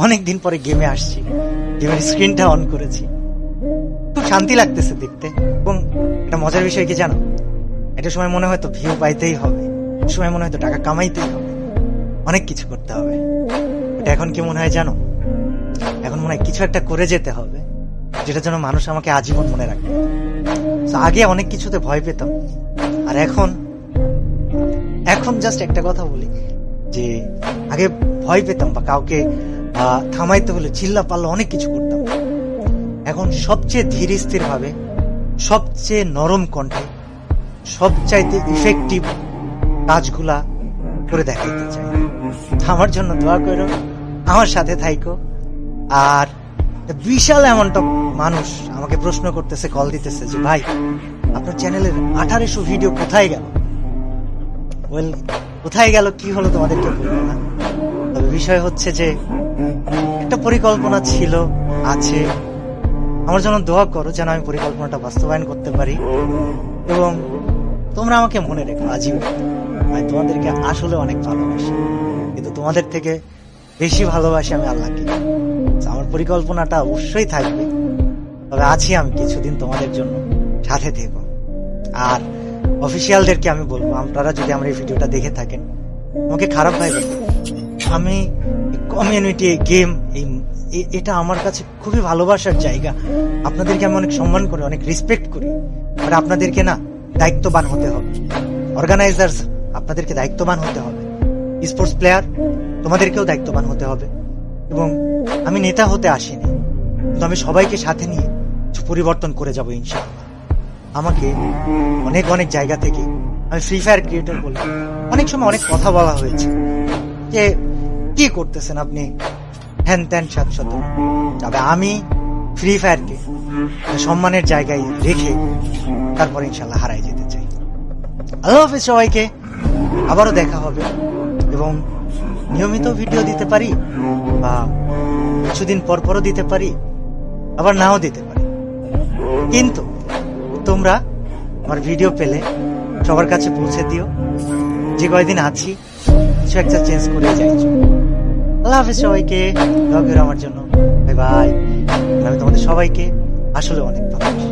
অনেকদিন পরে গেমে আসছি, গেমের স্ক্রিনটা অন করেছি, খুব শান্তি লাগতেছে দেখতে। এবং একটা মজার বিষয় কি জানো, একটা সময় মনে হয়তো ভিউ পাইতেই হবে, সময় মনে হয়তো টাকা কামাইতেই হবে, অনেক কিছু করতে হবে। এটা এখন কি মনে হয় জানো, এখন মনে হয় কিছু একটা করে যেতে হবে যেটা যেন মানুষ আমাকে আজীবন মনে রাখবে। আগে অনেক কিছুতে ভয় পেতাম, আর এখন জাস্ট একটা কথা বলি যে আগে ভয় পেতাম বা কাউকে থামাইতে হলে চিল্লা পাল্লা অনেক কিছু করতাম। এখন সবচেয়ে ধীর স্থির ভাবে, সবচেয়ে নরম কণ্ঠে, সবচাইতে ইফেক্টিভ কাজগুলা করে দেখাইতে চাই। আমার জন্য দোয়া করো, আমার সাথে থাইকো। আর বিশাল অ্যামাউন্ট অফ মানুষ আমাকে প্রশ্ন করতেছে, কল দিতেছে যে ভাই আপনার চ্যানেলের 1800 ভিডিও কোথায় গেল। ওয়েল, কোথায় গেল কি হলো তোমাদেরকে বলবো না, তবে বিষয় হচ্ছে যে একটা পরিকল্পনা ছিল, আছে। আমার জন্য দোয়া করো যেন আমি পরিকল্পনাটা বাস্তবায়ন করতে পারি এবং তোমরা আমাকে মনে রেখো আজীবন। আমি তোমাদেরকে আসলে অনেক ভালোবাসি, কিন্তু তোমাদের থেকে বেশি ভালোবাসি আমি আল্লাহকে। আমার পরিকল্পনাটা অবশ্যই থাকবে, তবে আছি আমি কিছুদিন তোমাদের জন্য সাথে থেকো। আর অফিসিয়ালদেরকে আমি বলবো, আপনারা যদি আমার এই ভিডিওটা দেখে থাকেন, আমাকে খারাপ ভাইবেন। আমি কমিউনিটি গেম এটা আমার কাছে খুবই ভালোবাসার জায়গা। আপনাদেরকে আমি অনেক সম্মান করি, অনেক রেসপেক্ট করি। আর আপনাদেরকে না দায়িত্ববান হতে হবে। অর্গানাইজার্স, আপনাদেরকে দায়িত্ববান হতে হবে। স্পোর্টস প্লেয়ার, তোমাদেরকেও দায়িত্ববান হতে হবে। এবং আমি নেতা হতে আসিনি, কিন্তু আমি সবাইকে সাথে নিয়ে কিছু পরিবর্তন করে যাবো ইনশাআল্লাহ। আমাকে অনেক অনেক জায়গা থেকে, আমি ফ্রি ফায়ার ক্রিয়েটর বলে অনেক সময় অনেক কথা বলা হয়েছে যে কি করতেছেন আপনি, হ্যান ত্যান সাত শত। তবে আমি ফ্রি ফায়ারকে সম্মানের জায়গায় রেখে তারপর ইনশাল্লাহ হারাই যেতে চাই। আল্লাহ হাফেজ সবাইকে, আবারও দেখা হবে এবং নিয়মিত ভিডিও দিতে পারি বা কিছুদিন পর পরও দিতে পারি, আবার নাও দিতে পারি, কিন্তু তোমরা আমার ভিডিও পেলে সবার কাছে পৌঁছে দিও। যে কয়দিন আছি কিছু একটা চেঞ্জ করে যাই। আল্লাহ হাফেজ সবাইকে, দোয়া করো আমার জন্য। Bye bye. আমি তোমাদের সবাইকে আসলে অনেক ভালোবাসি।